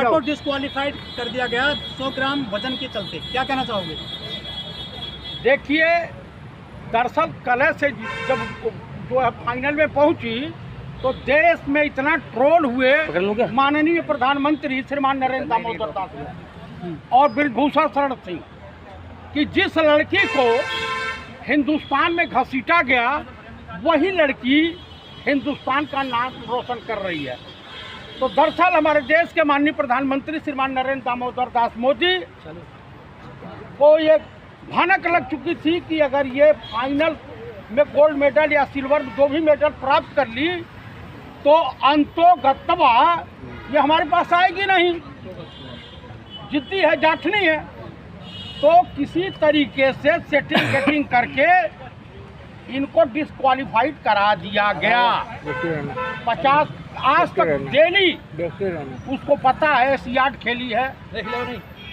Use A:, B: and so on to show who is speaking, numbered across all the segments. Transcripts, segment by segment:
A: को डिस्क्वालीफाइड कर दिया गया 100 ग्राम वजन के चलते, क्या कहना चाहोगे?
B: देखिए, दरअसल कल से जब जो है फाइनल में पहुंची तो देश में इतना ट्रोल हुए माननीय प्रधानमंत्री श्रीमान नरेंद्र दामोदर दास मोदी और ब्रजभूषण शरण सिंह कि जिस लड़की को हिंदुस्तान में घसीटा गया वही लड़की हिंदुस्तान का नाम रोशन कर रही है। तो दरअसल हमारे देश के माननीय प्रधानमंत्री श्रीमान नरेंद्र दामोदर दास मोदी को ये भनक लग चुकी थी कि अगर ये फाइनल में गोल्ड मेडल या सिल्वर जो भी मेडल प्राप्त कर ली तो अंतोगत्वा ये हमारे पास आएगी नहीं, जिद्दी है, जाठनी है। तो किसी तरीके से सेटिंग गेटिंग करके इनको डिस्क्वालीफाइड करा दिया गया। 50 आज तक डेली उसको पता है, एशियाड खेली है,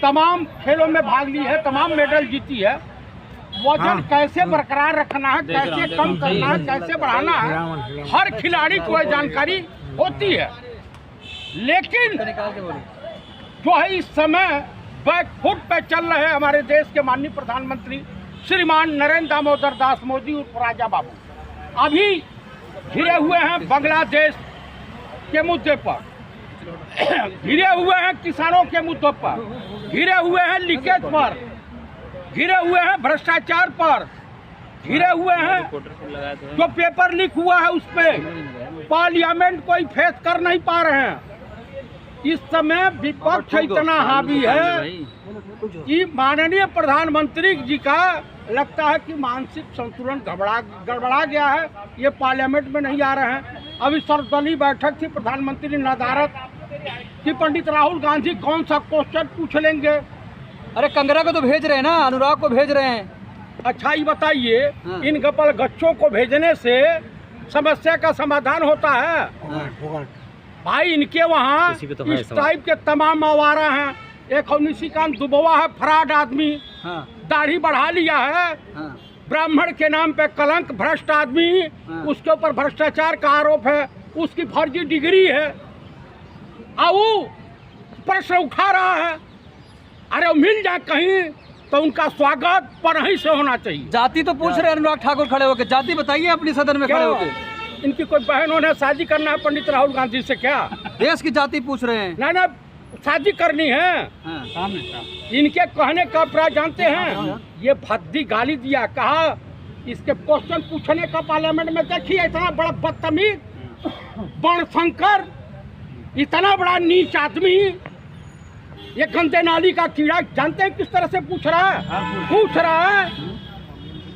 B: तमाम खेलों में भाग ली है, तमाम मेडल जीती है। वजन कैसे बरकरार रखना है, कैसे कम करना है, कैसे बढ़ाना है, हर खिलाड़ी को यह जानकारी होती है। लेकिन जो है इस समय बैकफुट पे चल रहे हमारे देश के माननीय प्रधानमंत्री श्रीमान नरेंद्र दामोदर दास मोदी उर्फ राजा बाबू अभी घिरे हुए हैं बांग्लादेश के मुद्दे पर, घिरे हुए हैं किसानों के मुद्दों पर, घिरे हुए हैं लीकेज पर, घिरे हुए हैं भ्रष्टाचार पर, घिरे हुए हैं जो पेपर लीक हुआ है उस पर पार्लियामेंट कोई फेस कर नहीं पा रहे हैं। इस समय विपक्ष इतना हावी है कि माननीय प्रधानमंत्री जी का लगता है कि मानसिक संतुलन गड़बड़ा गया है, ये पार्लियामेंट में नहीं आ रहे हैं। अभी सर्वदलीय बैठक थी, प्रधानमंत्री नदारत कि पंडित राहुल गांधी कौन सा क्वेश्चन पूछ लेंगे।
C: अरे कंगरा को तो भेज रहे हैं ना, अनुराग को भेज रहे हैं।
B: अच्छा ये बताइए, इन गपल गच्चों को भेजने से समस्या का समाधान होता है? भाई इनके वहाँ इस टाइप के तमाम आवारा हैं। एक निशिकांत दुबवा है, फराड आदमी, दाढ़ी बढ़ा लिया है, ब्राह्मण के नाम पे कलंक, भ्रष्ट आदमी, उसके ऊपर भ्रष्टाचार का आरोप है, उसकी फर्जी डिग्री है, अब वो प्रश्न उठा रहा है। अरे वो मिल जाए कहीं तो उनका स्वागत पनही से होना चाहिए।
C: जाति तो पूछ रहे हैं अनुराग ठाकुर खड़े होकर, जाति बताइए अपनी सदन में खड़े होकर।
B: इनकी कोई बहनों ने शादी करना है पंडित राहुल गांधी से क्या?
C: देश की जाति पूछ रहे हैं।
B: ना शादी करनी है। इनके कहने का अपराध जानते हैं, ये भद्दी गाली दिया, कहा इसके क्वेश्चन पूछने का पार्लियामेंट में। देखिए इतना बड़ा बदतमीज वर्णशंकर, इतना बड़ा नीच आदमी, ये गंदे नाली का कीड़ा, जानते हैं किस तरह से पूछ रहा है? पूछ रहा है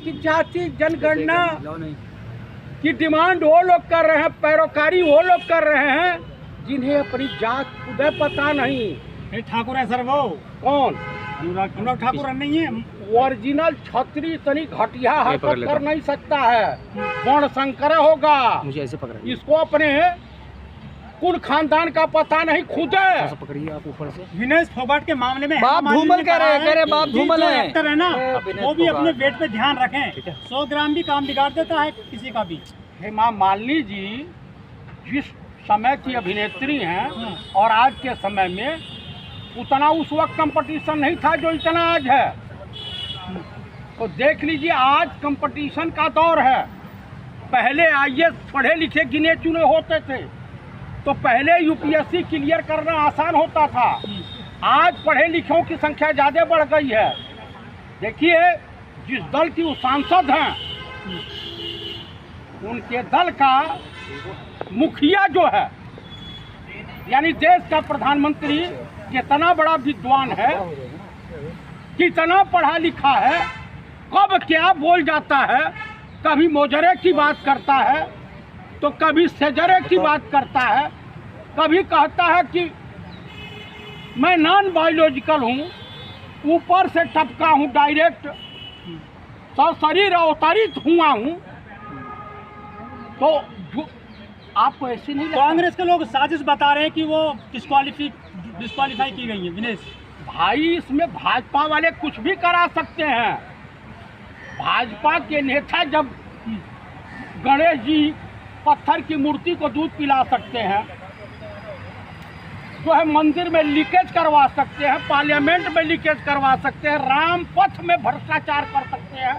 B: कि जाति जनगणना की डिमांड वो लोग कर रहे हैं, पैरोकारी वो लोग कर रहे हैं जिन्हें अपनी जात खुद पता नहीं।
A: ठाकुर है सर वो।
B: कौन?
A: अनुराग ठाकुर नहीं है।
B: ओरिजिनल छतरी इतनी घटिया हरकत कर नहीं सकता है, वर्णशंकर होगा।
C: मुझे ऐसे पकड़,
B: इसको अपने कुल खानदान का पता नहीं, खुद है।
C: पकड़िए आप ऊपर से।
A: विनेश फोगाट के मामले में
C: बाप धूमल कह रहे हैं, बाप धूमल है,
A: एक्टर है ना, वो भी अपने वेट पे ध्यान रखें। 100 ग्राम भी काम बिगाड़ देता है किसी का भी।
B: हेमा मालिनी जी जिस समय की अभिनेत्री हैं और आज के समय में उतना उस वक्त कंपटीशन नहीं था जो इतना आज है। तो देख लीजिए आज कंपटीशन का दौर है। पहले आईएएस पढ़े लिखे गिने चुने होते थे, तो पहले यूपीएससी क्लियर करना आसान होता था। आज पढ़े लिखों की संख्या ज़्यादा बढ़ गई है। देखिए जिस दल की वो सांसद हैं, उनके दल का मुखिया जो है, यानी देश का प्रधानमंत्री, कितना बड़ा विद्वान है, कितना पढ़ा लिखा है, कब क्या बोल जाता है। कभी मोजरे की बात करता है तो कभी सेजरे की बात करता है, कभी कहता है कि मैं नॉन बायोलॉजिकल हूँ, ऊपर से टपका हूँ, डायरेक्ट शरीर अवतरित हुआ हूँ। तो जो आपको ऐसे नहीं लगता?
A: कांग्रेस के लोग साजिश बता रहे हैं कि वो डिस्क्वालीफाई की गई है। विनेश
B: भाई इसमें भाजपा वाले कुछ भी करा सकते हैं। भाजपा के नेता जब गणेश जी पत्थर की मूर्ति को दूध पिला सकते हैं, जो है मंदिर में लीकेज करवा सकते हैं, पार्लियामेंट में लीकेज करवा सकते हैं, राम पथ में भ्रष्टाचार कर सकते हैं,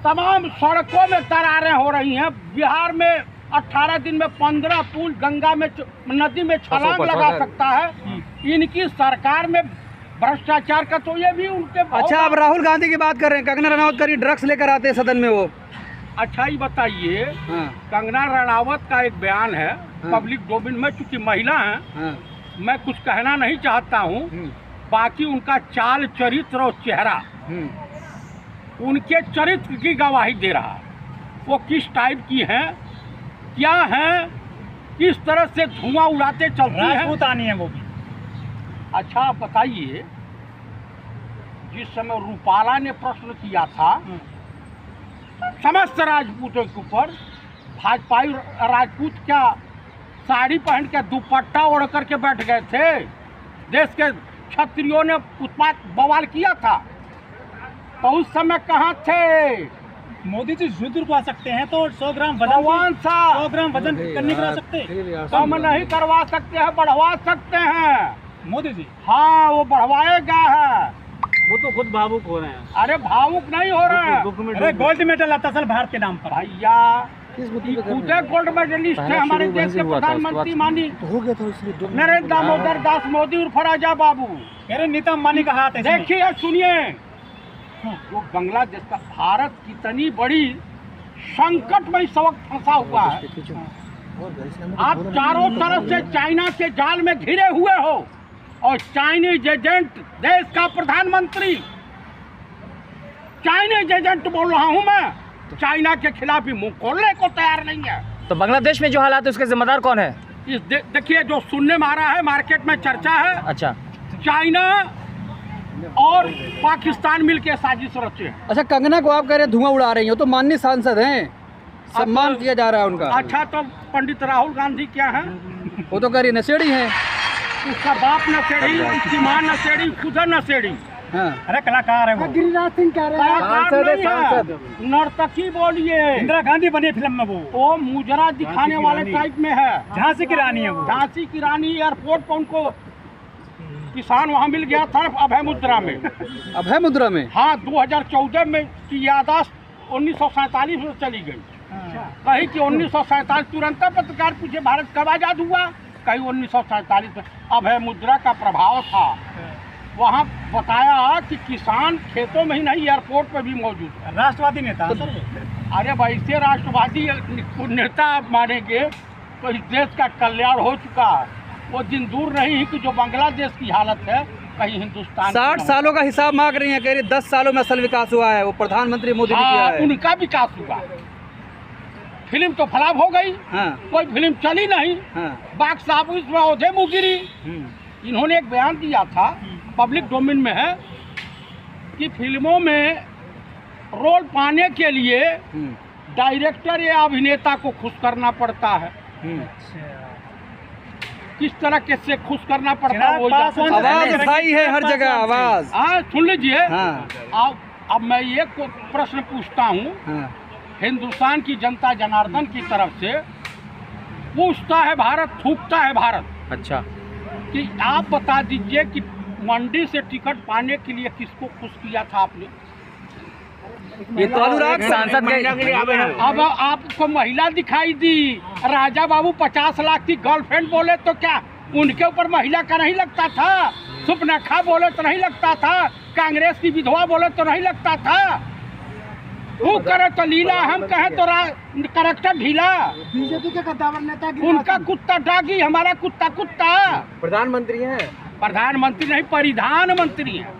B: तमाम सड़कों में दरारें हो रही हैं। बिहार में 18 दिन में 15 पुल गंगा में नदी में छलांग लगा सकता है। इनकी सरकार में भ्रष्टाचार का तो ये भी उनके।
C: अच्छा, अब राहुल गांधी की बात कर रहे हैं, कंगना रनौत करी ड्रग्स लेकर आते हैं सदन में वो।
B: अच्छा ही बताइए,
C: हाँ।
B: कंगना रनावत का एक बयान है पब्लिक डोमेन में, चूंकि महिला हैं,
C: हाँ।
B: मैं कुछ कहना नहीं चाहता हूँ। बाकी उनका चाल चरित्र और चेहरा उनके चरित्र की गवाही दे रहा है। वो किस टाइप की हैं, क्या हैं, किस तरह से धुआं उड़ाते चलती हैं।
A: राजपूतानी है वो भी।
B: अच्छा आप बताइए, जिस समय रूपाला ने प्रश्न किया था समस्त राजपूतों के ऊपर, भाजपाई राजपूत क्या साड़ी पहन के दुपट्टा ओढ़ करके बैठ गए थे? देश के क्षत्रियों ने उत्पात बवाल किया था, तो उस समय कहाँ थे?
A: मोदी जी युद्ध रुकवा सकते हैं तो 100 ग्राम वजन,
B: भगवान साहब
A: 100 ग्राम वजन करने करा सकते।
B: कम नहीं करवा सकते हैं, बढ़वा सकते हैं
A: मोदी जी।
B: हाँ, वो बढ़वाएगा है।
A: वो तो खुद भावुक हो रहे हैं।
B: अरे भावुक नहीं हो रहे हैं।
A: अरे गोल्ड मेडल आता सर भारत के नाम पर।
B: भैया खुदे गोल्ड मेडलिस्ट है हमारे देश के प्रधानमंत्री माननीय नरेंद्र दामोदर दास मोदी उर्फ राजा बाबू।
A: मेरे नीता अंबानी का हाथ है।
B: देखिए सुनिए, जो बांग्लादेश का भारत कितनी बड़ी संकट में इस वक्त फंसा हुआ है। आप चारों तरफ से चाइना के जाल में घिरे हुए हो, और चाइनीज एजेंट देश का प्रधानमंत्री, चाइनीज एजेंट बोल रहा हूं मैं, चाइना के खिलाफ भी मुंह खोलने को तैयार नहीं है।
D: तो बांग्लादेश में जो हालात है उसके जिम्मेदार कौन है?
B: इस देखिए, जो सुनने में आ रहा है, मार्केट में चर्चा है,
D: अच्छा,
B: चाइना और पाकिस्तान मिलके साजिश रचे।
C: अच्छा, कंगना को आप कह रहे हैं धुआं उड़ा रही हो, तो माननीय सांसद हैं, सम्मान किया जा रहा है उनका।
B: अच्छा, तो पंडित राहुल गांधी क्या है?
C: वो तो कह रही नशेड़ी है।
B: उसका बाप नशेड़ी, उसकी माँ नशेड़ी, खुद नशेड़ी।
C: हाँ।
A: अरे कलाकार है वो।
C: गिरिराज सिंह कह रहे हैं
B: सांसद है, सांसद नर्तकी बोलिए।
A: इंदिरा गांधी बनी फिल्म में
B: वो मुजरा दिखाने वाले टाइप में है।
A: झांसी की रानी है वो।
B: झांसी की रानी। एयरपोर्ट पर उनको किसान वहाँ मिल गया था अभय मुद्रा में।
C: अभय मुद्रा में?
B: हाँ, 2014 में की यादाश्त 1947 में चली गई। कहीं कि 1947 तुरंत पत्रकार पूछे भारत कब आजाद हुआ, कहीं 1947 में। अभय मुद्रा का प्रभाव था वहाँ। बताया कि किसान खेतों में ही नहीं, एयरपोर्ट पर भी मौजूद है।
A: राष्ट्रवादी नेता।
B: अरे भाई, से राष्ट्रवादी नेता आप मानेंगे तो इस देश का कल्याण हो चुका है। वो दिन दूर नहीं है कि जो बांग्लादेश की हालत है कहीं हिंदुस्तान
C: 60 सालों का हिसाब मांग रही है, कह रही 10 सालों में असल विकास हुआ है, वो प्रधानमंत्री मोदी ने किया है।
B: उनका विकास हुआ। फिल्म तो फ्लॉप हो गई।
C: हाँ।
B: कोई फिल्म चली नहीं।
C: हाँ।
B: बॉक्स ऑफिस में औधे मुँह गिरी। इन्होंने एक बयान दिया था, पब्लिक डोमेन में है, कि फिल्मों में रोल पाने के लिए डायरेक्टर या अभिनेता को खुश करना पड़ता है। किस तरह के से खुश करना पड़ता है?
C: आवाज उठाई है हर जगह, आवाज।
B: हाँ, सुन लीजिए।
C: हाँ।
B: अब मैं एक प्रश्न पूछता हूँ।
C: हाँ।
B: हिंदुस्तान की जनता जनार्दन की तरफ से पूछता है भारत, थूकता है भारत।
D: अच्छा,
B: कि आप बता दीजिए कि मंडी से टिकट पाने के लिए किसको खुश किया था आपने?
C: ये तो अनुराग
D: सांसद के
B: अब आपको महिला दिखाई दी। राजा बाबू 50 लाख की गर्लफ्रेंड बोले तो क्या उनके ऊपर महिला का नहीं लगता था? सुपनखा बोले तो नहीं लगता था? कांग्रेस की विधवा बोले तो नहीं लगता था? वो करे तो लीला, हम कहे तो करेक्टर ढीला।
C: बीजेपी के कद्दावर नेता
B: उनका कुत्ता डागी, हमारा कुत्ता कुत्ता।
C: प्रधानमंत्री हैं।
B: प्रधानमंत्री नहीं, परिधान मंत्री हैं।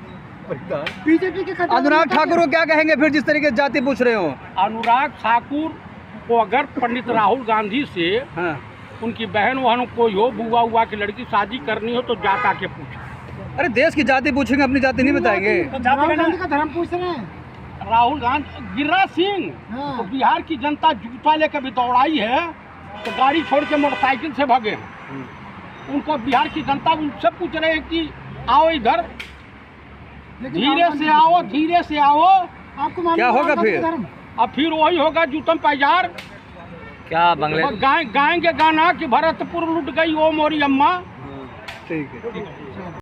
C: बीजेपी के अनुराग ठाकुर को क्या कहेंगे फिर, जिस तरीके से जाति पूछ रहे हो?
B: अनुराग ठाकुर को अगर पंडित राहुल गांधी से उनकी बहन वहन कोई हो, बुआ हुआ की लड़की शादी करनी हो तो जाता के पूछे।
C: अरे देश की जाति पूछेंगे, अपनी जाति नहीं बताएंगे।
A: राहुल गांधी का धर्म पूछ रहे हैं।
B: राहुल गांधी, गिरिराज सिंह तो बिहार की जनता जूता लेकर भी दौड़ाई है, तो गाड़ी छोड़ के मोटरसाइकिल से भागे हैं। उनको बिहार की जनता उनसे पूछ रहे हैं कि आओ इधर, धीरे से आओ, धीरे से आओ।
C: आपको क्या होगा फिर?
B: अब फिर वही होगा जूतम पैजार।
D: क्या बांग्लादेश
B: गाएंगे गाना कि भरतपुर लुट गई ओ मोरी अम्मा।
C: ठीक है।